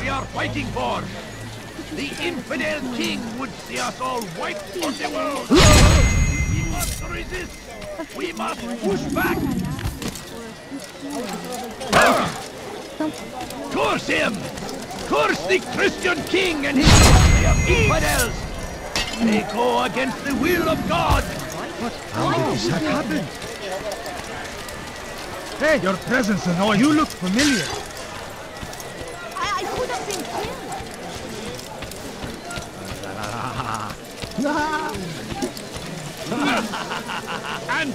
we are fighting for. The infidel king would see us all wiped from the world. We must resist. We must push back. Curse him! Curse the Christian king and his army of infidels! They go against the will of God! How did this have happened? Hey, your presence annoys. You look familiar. I could have been killed. And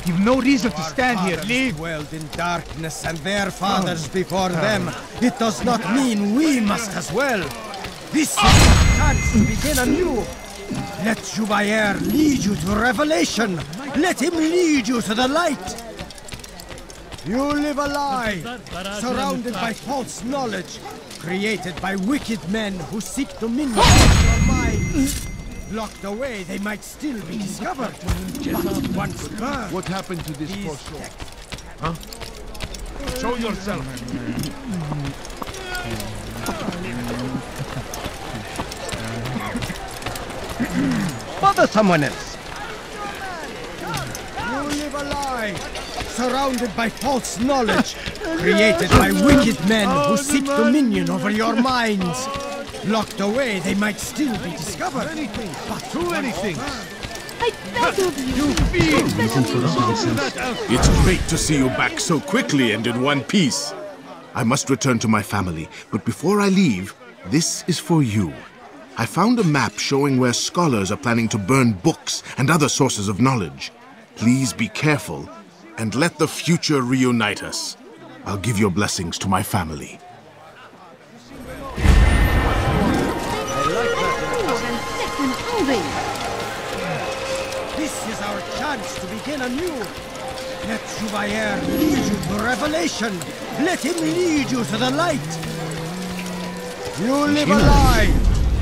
You've no reason to stand here. Leave. Dwelled in darkness and their fathers before them. It does not mean we must as well. This is a chance to begin anew. Let Jubair lead you to revelation. Let him lead you to the light. You live a lie, surrounded by false knowledge, created by wicked men who seek dominion over your mind. Locked away, they might still be discovered. But once burned, what happened to this poor soul? Huh? Show yourself. Bother someone else. You live a lie, surrounded by false knowledge, created by wicked men who seek dominion over your minds. Locked away, they might still be discovered. But Do anything. I beg of you. You fiend! It's great to see you back so quickly and in one piece. I must return to my family, but before I leave, this is for you. I found a map showing where scholars are planning to burn books and other sources of knowledge. Please be careful, and let the future reunite us. I'll give your blessings to my family. this is our chance to begin anew. Let Jubair lead you to revelation. Let him lead you to the light. You live a lie,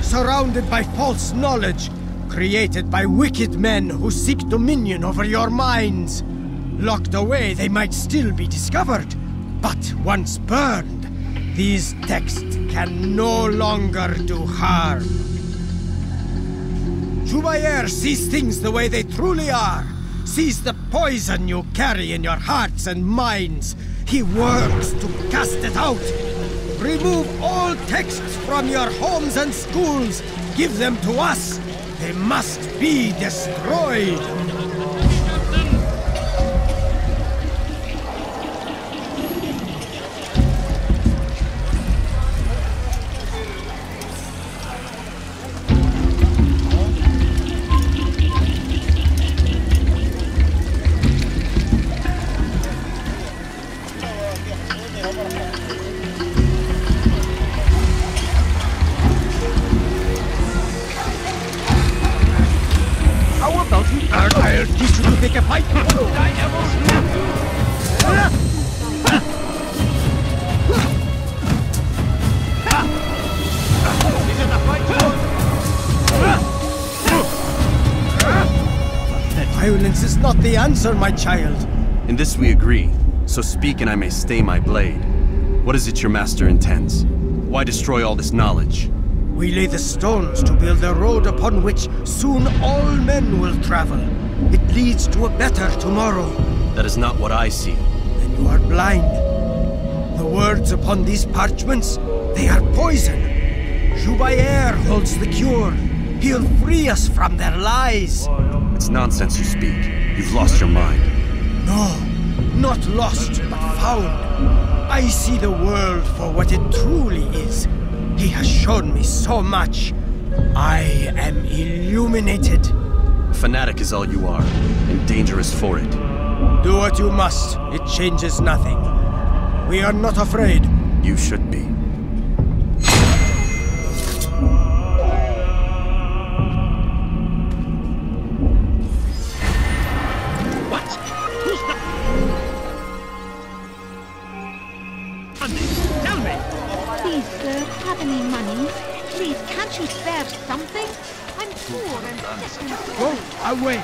surrounded by false knowledge, created by wicked men who seek dominion over your minds. Locked away, they might still be discovered. But once burned, these texts can no longer do harm. Jubair sees things the way they truly are. Sees the poison you carry in your hearts and minds. He works to cast it out. Remove all texts from your homes and schools. Give them to us. They must be destroyed. I'll teach you to pick a fight. Violence is not the answer, my child. In this we agree, so speak and I may stay my blade. What is it your master intends? Why destroy all this knowledge? We lay the stones to build a road upon which soon all men will travel. It leads to a better tomorrow. That is not what I see. Then you are blind. The words upon these parchments, they are poison. Jubair holds the cure. He'll free us from their lies. It's nonsense you speak. You've lost your mind. No, not lost, but found. I see the world for what it truly is. He has shown me so much. I am illuminated. A fanatic is all you are, and dangerous for it. Do what you must. It changes nothing. We are not afraid. You should be. What? Who's that? Tell me! Please, sir, have any money? Please, can't you spare something? I'm poor and Go away!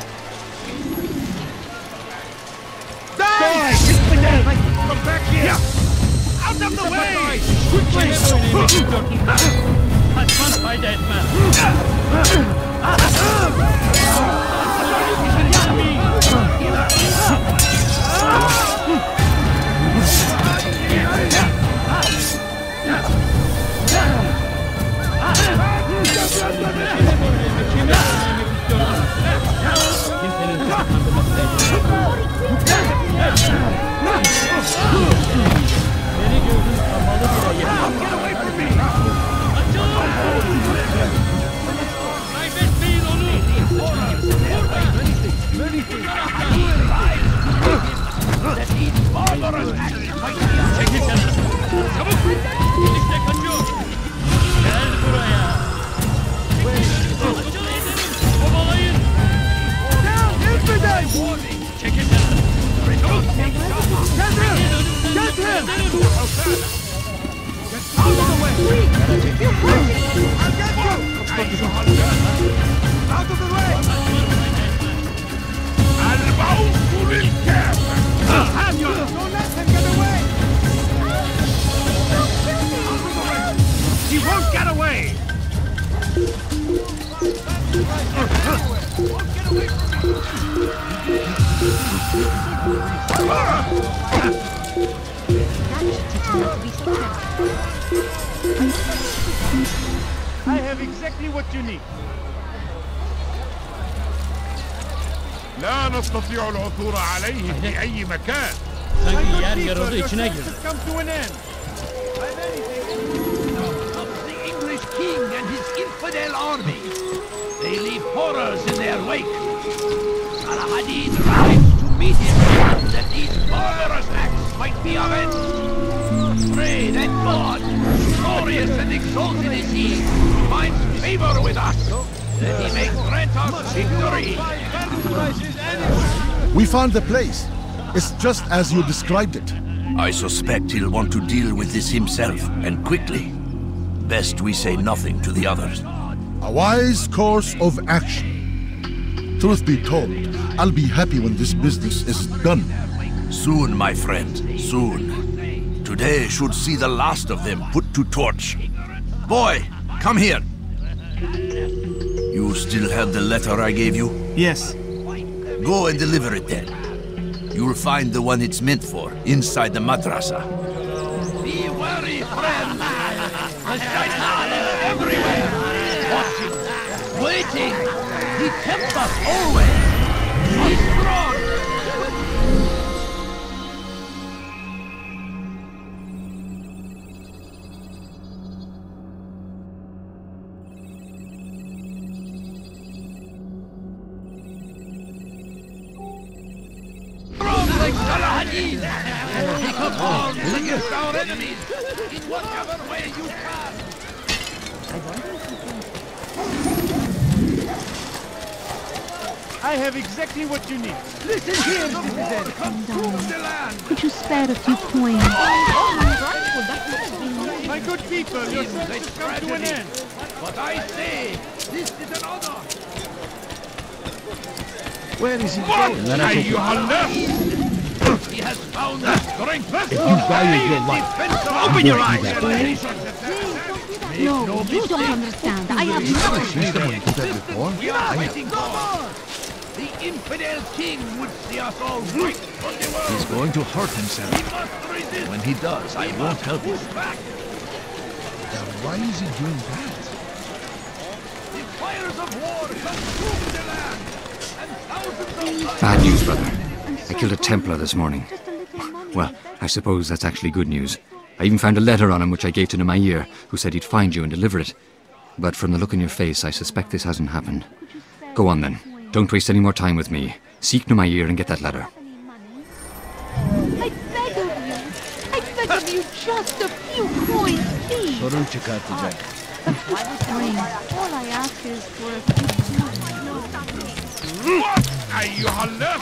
Die! Infidel! Come back here! Out of the way! Quickly! Advance by dead man! Get away from me! That these barbarous acts might be He won't get away! I have exactly what you need. لا نستطيع العثور عليه في أي مكان. Come to an end. The English king and his infidel army. They leave horrors in their wake. Al-Hadid rides to meet him, that these barbarous acts might be avenged. Pray that God, glorious and exalted is he, finds favor with us, that he may grant us victory. We found the place. It's just as you described it. I suspect he'll want to deal with this himself, and quickly. Best we say nothing to the others. A wise course of action. Truth be told, I'll be happy when this business is done. Soon, my friend, soon. Today should see the last of them put to torch. Boy, come here. You still have the letter I gave you? Yes. Go and deliver it then. You'll find the one it's meant for, inside the madrasa. Be wary, friend. The shaitan is everywhere, watching, waiting. He tempts us always. Be strong. Like Al-Hadid. Take up arms against our enemies in whatever way you can. I have exactly what you need. Listen here, the war comes through the land. Could you spare a few coins? My good people, your Seems search like has come to an tragedy. end. But I say, this is an honor. Where is he What? going? He has found the strength. If you value your life, open your eyes. No, you don't understand. I have nothing. We are fighting God. The infidel king would see us all right from the world. He's going to hurt himself. We must resist. When he does, I won't help him. Push back. Why is he doing that? The fires of war consume the land, and thousands of Bad news, brother. I killed a Templar this morning. Well, I suppose that's actually good news. I even found a letter on him which I gave to Jubair, who said he'd find you and deliver it. But from the look in your face, I suspect this hasn't happened. Go on then. Don't waste any more time with me. Seek Jubair and get that letter. I beg of you. I beg of you just a few coins, please. Sorun çıkartacak. Fine. All I ask is for a few coins. What? أيها اللص!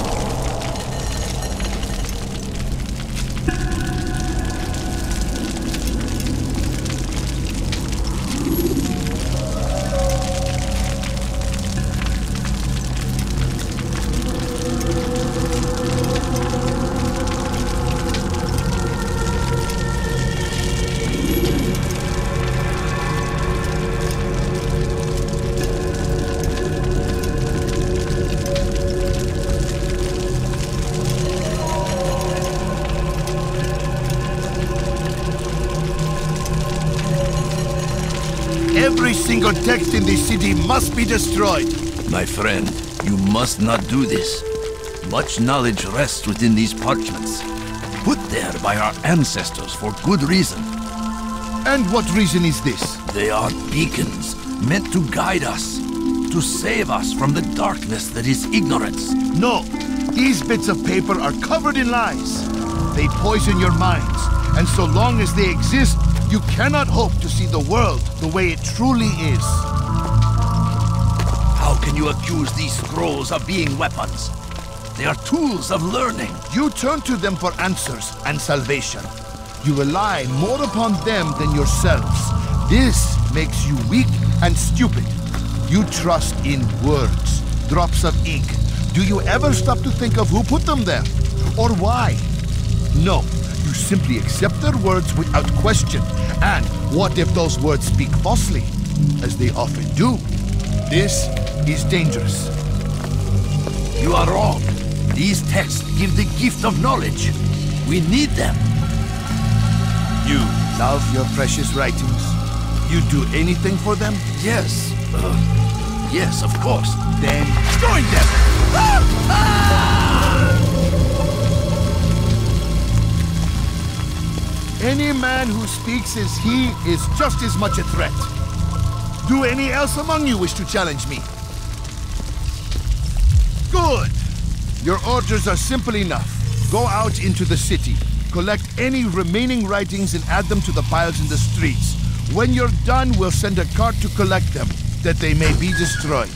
Every single text in this city must be destroyed. My friend, you must not do this. Much knowledge rests within these parchments, put there by our ancestors for good reason. And what reason is this? They are beacons, meant to guide us, to save us from the darkness that is ignorance. No, these bits of paper are covered in lies. They poison your minds, and so long as they exist, you cannot hope to see the world the way it truly is. How can you accuse these scrolls of being weapons? They are tools of learning. You turn to them for answers and salvation. You rely more upon them than yourselves. This makes you weak and stupid. You trust in words, drops of ink. Do you ever stop to think of who put them there? Or why? No, you simply accept their words without question. And what if those words speak falsely? As they often do. This is dangerous. You are wrong. These texts give the gift of knowledge. We need them. You love your precious writings? You'd do anything for them? Yes. Yes, of course. Then join them! Any man who speaks as he is just as much a threat. Do any else among you wish to challenge me? Good! Your orders are simple enough. Go out into the city, collect any remaining writings and add them to the piles in the streets. When you're done, we'll send a cart to collect them, that they may be destroyed.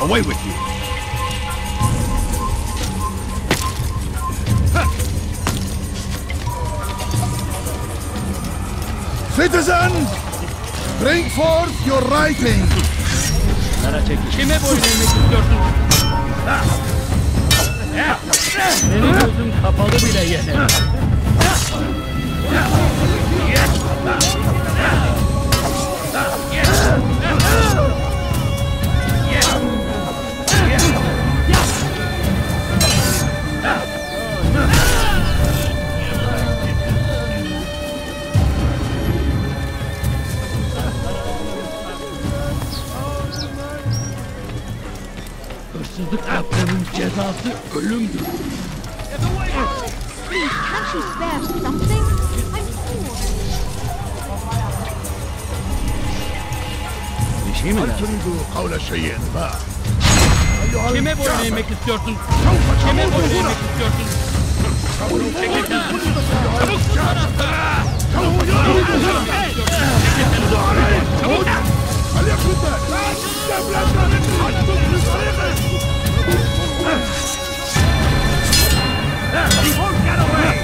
Away with you! Citizens, bring forth your writing! Kime boyun eğmek istiyorsun? Senin gözün kapalı bile yeter. Hırsızlık yapmanın cezası ölümdür. Please, can't you spare something? I'm poor. Bir şey mi lazım? Kime boyun eğmek istiyorsun? Kime boyun eğmek istiyorsun? Çekil lan! Çabuk! He won't get away!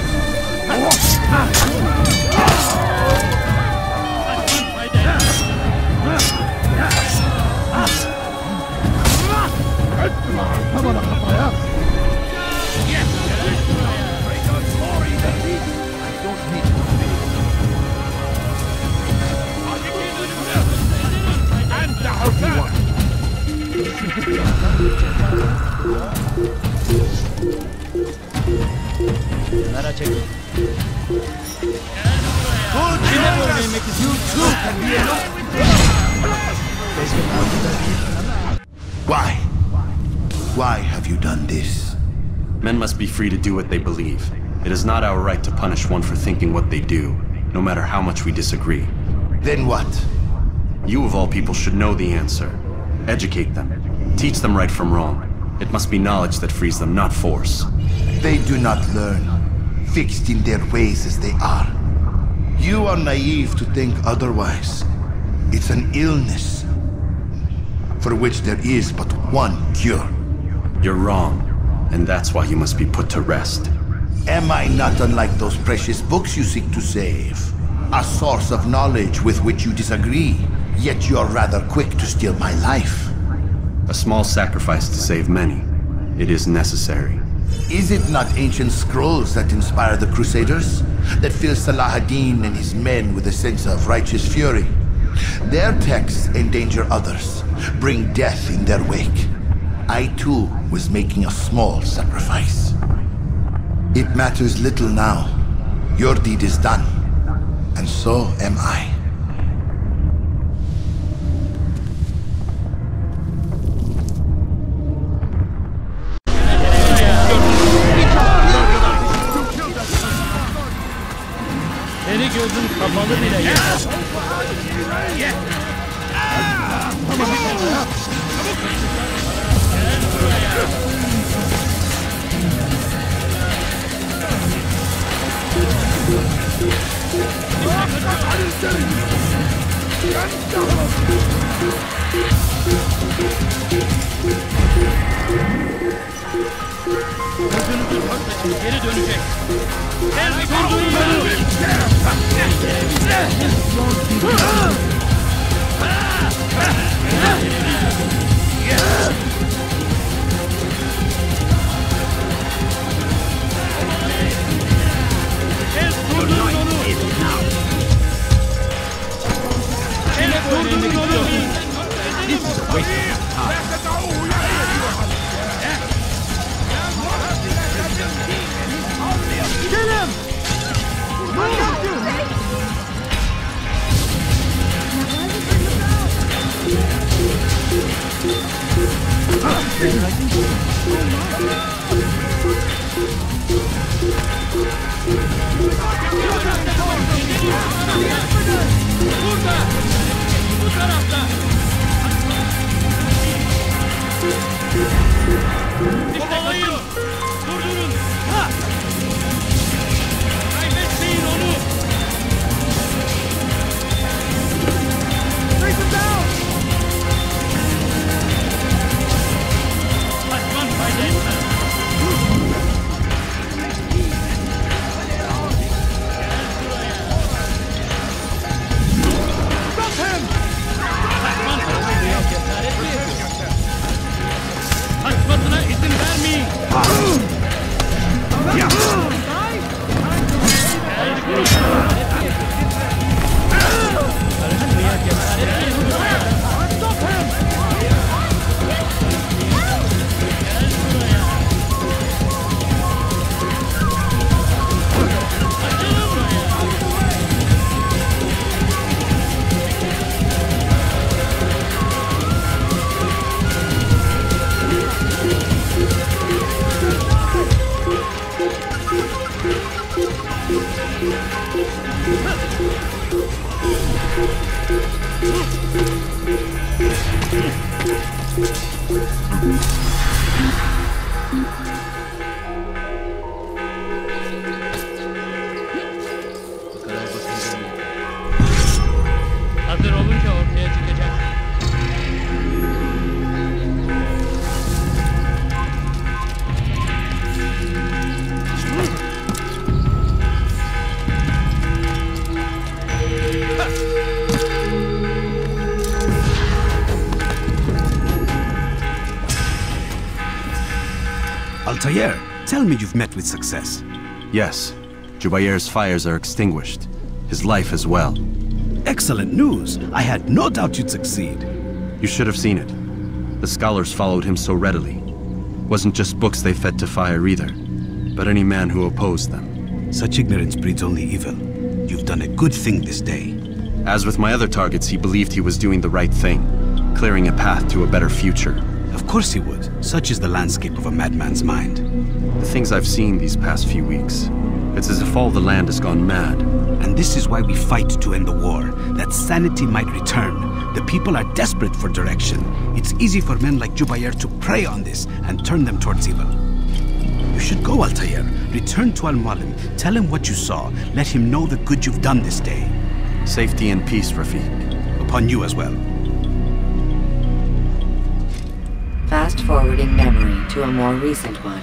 Why? Why have you done this? Men must be free to do what they believe. It is not our right to punish one for thinking what they do, no matter how much we disagree. Then what? You of all people should know the answer. Educate them. Teach them right from wrong. It must be knowledge that frees them, not force. They do not learn, fixed in their ways as they are. You are naive to think otherwise. It's an illness, for which there is but one cure. You're wrong, and that's why you must be put to rest. Am I not unlike those precious books you seek to save? A source of knowledge with which you disagree, yet you're rather quick to steal my life. A small sacrifice to save many. It is necessary. Is it not ancient scrolls that inspire the Crusaders? That fill Salah ad-Din and his men with a sense of righteous fury? Their texts endanger others, bring death in their wake. I too was making a small sacrifice. It matters little now. Your deed is done, and so am I. Seni gözün kapalı bile yeter. Gözünüzü örtmesin, geri dönecek. El durdurun beni! El durdurun onu! El durdurun onu! This is a waste of time. Kill him! Burada! Bu tarafta! Kovalayın! Durdurun! Ha! Kaybetmeyin onu! Take him down! Kaçman fayda etmez! Stop him! Kaçman fayda etmez! Kaçmasına izin vermeyin! Hazır olunca ortaya çıkacak. Altair, tell me you've met with success. Yes. Jubair's fires are extinguished. His life as well. Excellent news. I had no doubt you'd succeed. You should have seen it. The scholars followed him so readily. Wasn't just books they fed to fire either, but any man who opposed them. Such ignorance breeds only evil. You've done a good thing this day. As with my other targets, he believed he was doing the right thing, clearing a path to a better future. Of course he would. Such is the landscape of a madman's mind. The things I've seen these past few weeks, it's as if all the land has gone mad. And this is why we fight to end the war, that sanity might return. The people are desperate for direction. It's easy for men like Jubair to prey on this and turn them towards evil. You should go, Altair. Return to Mualim. Tell him what you saw. Let him know the good you've done this day. Safety and peace, Rafiq. Upon you as well. Fast-forwarding memory to a more recent one.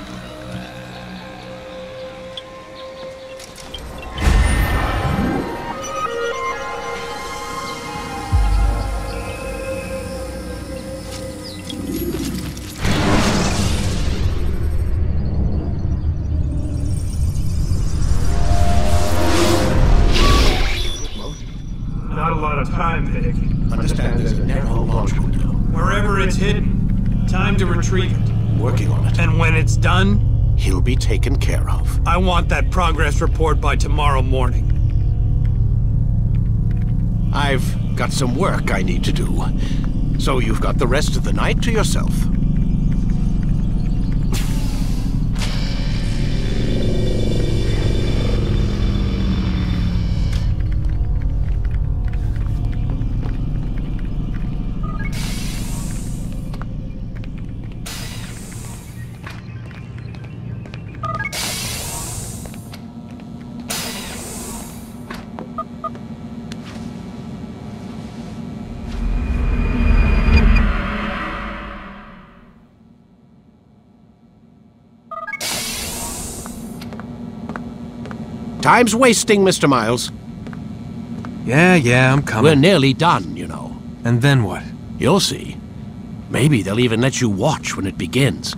Understand there's a narrow launch window. Wherever it's hidden, time to retrieve it. Working on it. And when it's done, he'll be taken care of. I want that progress report by tomorrow morning. I've got some work I need to do, so you've got the rest of the night to yourself. Time's wasting, Mr. Miles. Yeah, I'm coming. We're nearly done, you know. And then what? You'll see. Maybe they'll even let you watch when it begins.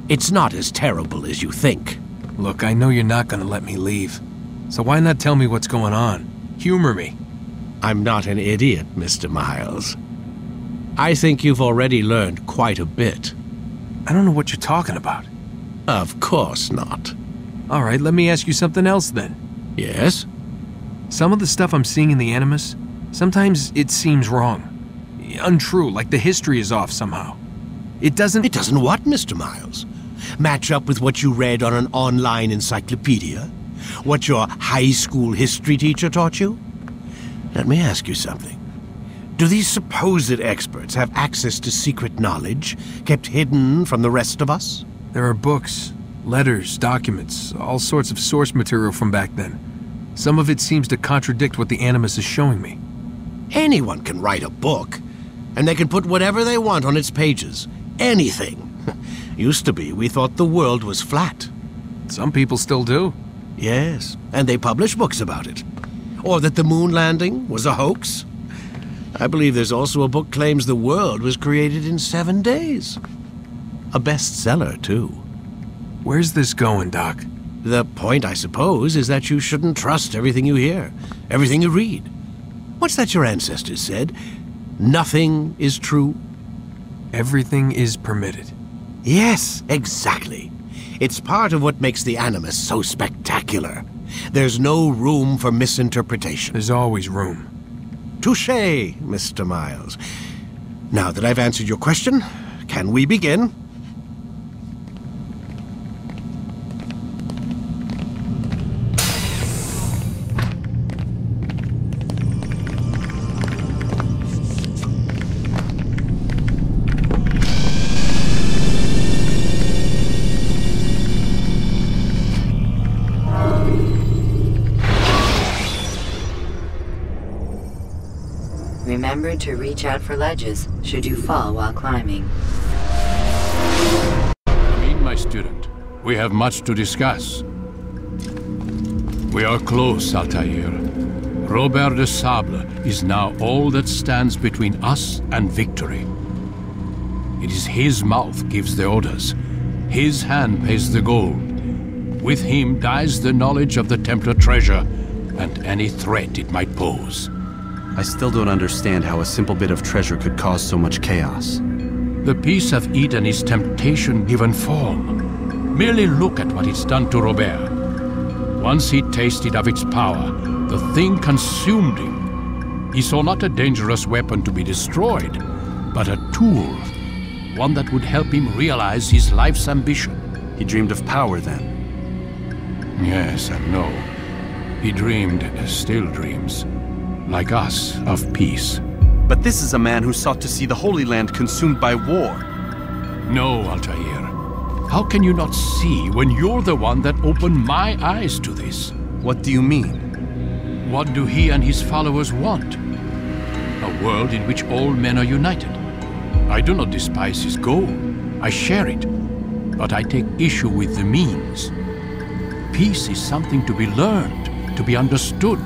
It's not as terrible as you think. Look, I know you're not gonna let me leave. So why not tell me what's going on? Humor me. I'm not an idiot, Mr. Miles. I think you've already learned quite a bit. I don't know what you're talking about. Of course not. All right, let me ask you something else then. Yes? Some of the stuff I'm seeing in the Animus, sometimes it seems wrong. Untrue, like the history is off somehow. It doesn't what, Mr. Miles? Match up with what you read on an online encyclopedia? What your high school history teacher taught you? Let me ask you something. Do these supposed experts have access to secret knowledge kept hidden from the rest of us? There are books, letters, documents, all sorts of source material from back then. Some of it seems to contradict what the Animus is showing me. Anyone can write a book, and they can put whatever they want on its pages. Anything. Used to be, we thought the world was flat. Some people still do. Yes, and they publish books about it. Or that the moon landing was a hoax. I believe there's also a book claims the world was created in 7 days. A bestseller, too. Where's this going, Doc? The point, I suppose, is that you shouldn't trust everything you hear, everything you read. What's that your ancestors said? Nothing is true? Everything is permitted. Yes, exactly. It's part of what makes the Animus so spectacular. There's no room for misinterpretation. There's always room. Touché, Mr. Miles. Now that I've answered your question, can we begin? Remember to reach out for ledges should you fall while climbing. Come in, my student. We have much to discuss. We are close, Altair. Robert de Sablé is now all that stands between us and victory. It is his mouth gives the orders. His hand pays the gold. With him dies the knowledge of the Templar treasure and any threat it might pose. I still don't understand how a simple bit of treasure could cause so much chaos. The peace of Eden is temptation given form. Merely look at what it's done to Robert. Once he tasted of its power, the thing consumed him. He saw not a dangerous weapon to be destroyed, but a tool. One that would help him realize his life's ambition. He dreamed of power then? Yes and no. He dreamed, still dreams. Like us, of peace. But this is a man who sought to see the Holy Land consumed by war. No, Altair. How can you not see when you're the one that opened my eyes to this? What do you mean? What do he and his followers want? A world in which all men are united. I do not despise his goal. I share it. But I take issue with the means. Peace is something to be learned, to be understood,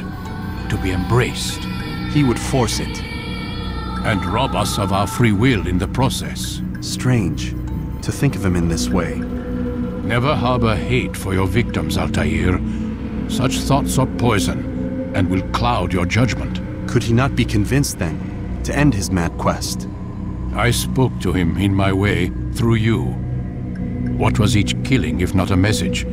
to be embraced. He would force it. And rob us of our free will in the process. Strange, to think of him in this way. Never harbor hate for your victims, Altair. Such thoughts are poison, and will cloud your judgment. Could he not be convinced then? to end his mad quest. I spoke to him in my way, through you. What was each killing if not a message?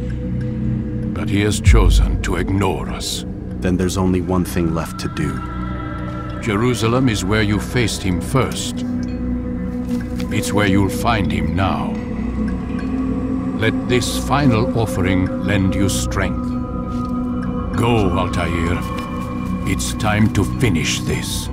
But he has chosen to ignore us. Then there's only one thing left to do. Jerusalem is where you faced him first. It's where you'll find him now. Let this final offering lend you strength. Go, Altair. It's time to finish this.